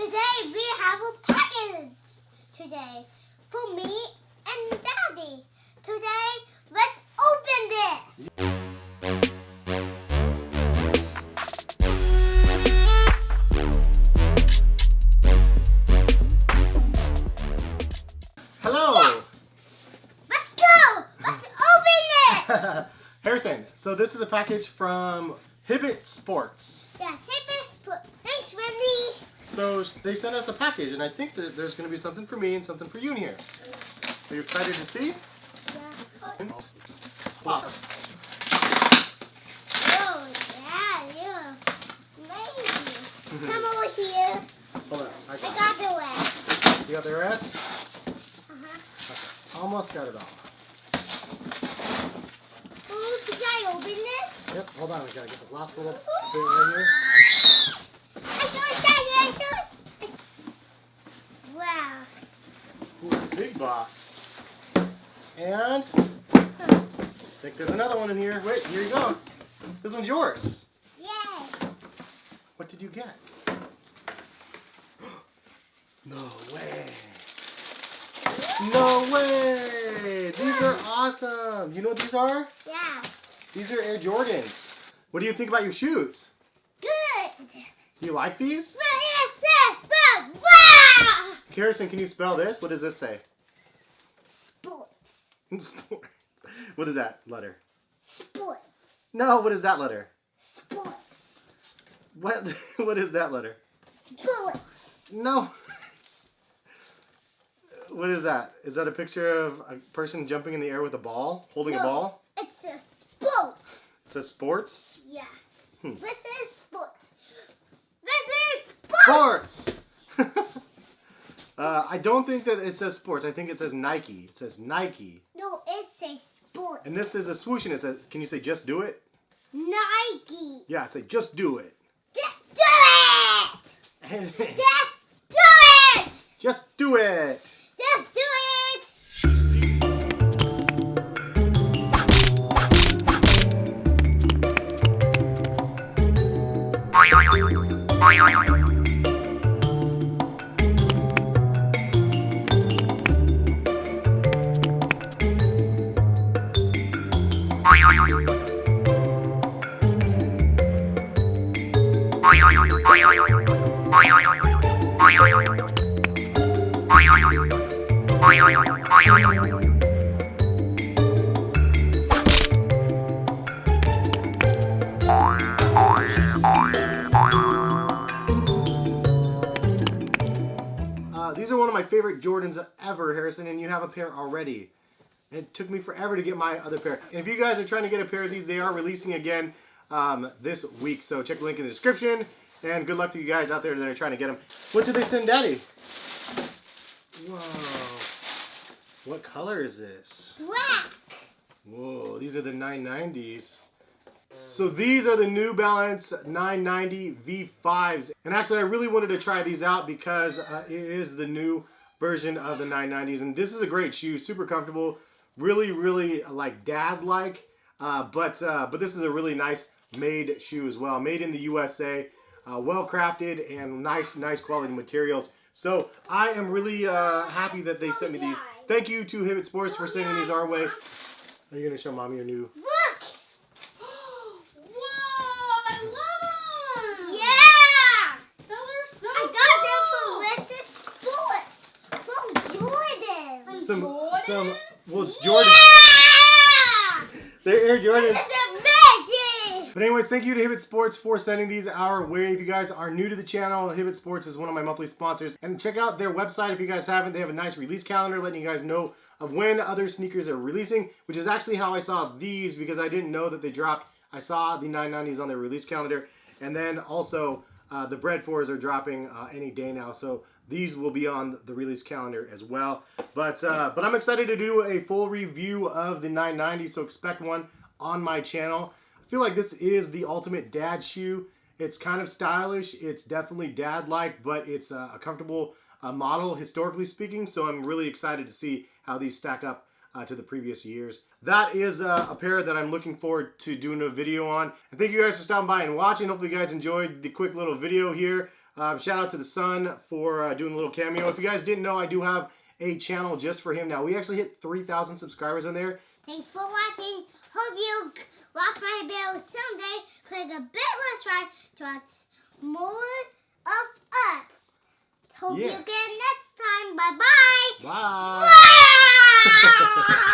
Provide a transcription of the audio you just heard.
Today we have a package today for me and Daddy. Today, let's open this. Hello. Yes. Let's go. Let's open it. Harrison, so this is a package from Hibbett Sports. Yeah, thanks, Wendy. So they sent us a package, and I think that there's going to be something for me and something for you in here. Are you excited to see? Yeah. Pop. Oh, yeah. Amazing. Come over here. Hold on. I I got got the way. it. You got the rest? Uh-huh. Okay. Almost got it all. Oh, can I open this? Yep. Hold on. We got to get the last little bit right here. I saw it. Wow. Ooh, big box. And I think there's another one in here. Wait, here you go. This one's yours. Yay. What did you get? No way. No way. These are awesome. You know what these are? Yeah. These are Air Jordans. What do you think about your shoes? Good. Do you like these? Wow. Harrison, can you spell this? What does this say? Sports. Sports. What is that letter? Sports. No, what is that letter? Sports. What is that letter? Sports. No. What is that? Is that a picture of a person jumping in the air with a ball? Holding a ball? It's a sports. It says sports? Yeah. Hmm. This is sports. This is sports. Sports! I don't think that it says sports. I think it says Nike. It says Nike. No, it says sports. And this is a swoosh and it says, can you say just do it? Nike. Yeah, say just do it. Just do it. Just do it. Just do it. Just do it. These are one of my favorite Jordans ever, Harrison, and you have a pair already. It took me forever to get my other pair. And if you guys are trying to get a pair of these, they are releasing again this week. So check the link in the description. And good luck to you guys out there that are trying to get them. What did they send Daddy? Whoa. What color is this? Black. Whoa, these are the 990s. So these are the New Balance 990 V5s. And actually I really wanted to try these out because it is the new version of the 990s. And this is a great shoe, super comfortable, really like dad-like. But this is a really nice made shoe as well. Made in the USA, well crafted and nice quality materials. So I am really happy that they sent me these. Thank you to Hibbett Sports for sending these our way. Are you going to show Mommy your new... Look. Whoa, I love them. Yeah. Those are so I got them from Sports. From Jordan. From Jordan? Well, it's Jordan. Yeah. They're Air Jordans. This is amazing. But anyways, thank you to Hibbett Sports for sending these our way. If you guys are new to the channel, Hibbett Sports is one of my monthly sponsors. And check out their website if you guys haven't. They have a nice release calendar letting you guys know of when other sneakers are releasing, which is actually how I saw these because I didn't know that they dropped. I saw the 990s on their release calendar. And then also the Bred 4s are dropping any day now. So these will be on the release calendar as well. But I'm excited to do a full review of the 990s, so expect one on my channel. I feel like this is the ultimate dad shoe. It's kind of stylish. It's definitely dad-like, but it's a comfortable model, historically speaking. So I'm really excited to see how these stack up to the previous years. That is a pair that I'm looking forward to doing a video on. And thank you guys for stopping by and watching. Hopefully you guys enjoyed the quick little video here. Shout out to the son for doing a little cameo. If you guys didn't know, I do have a channel just for him now. We actually hit 3,000 subscribers on there. Thanks for watching. Hope you watch my video someday. Click a bit subscribe to watch more of us. Hope you get next time. Bye-bye. Bye. Bye.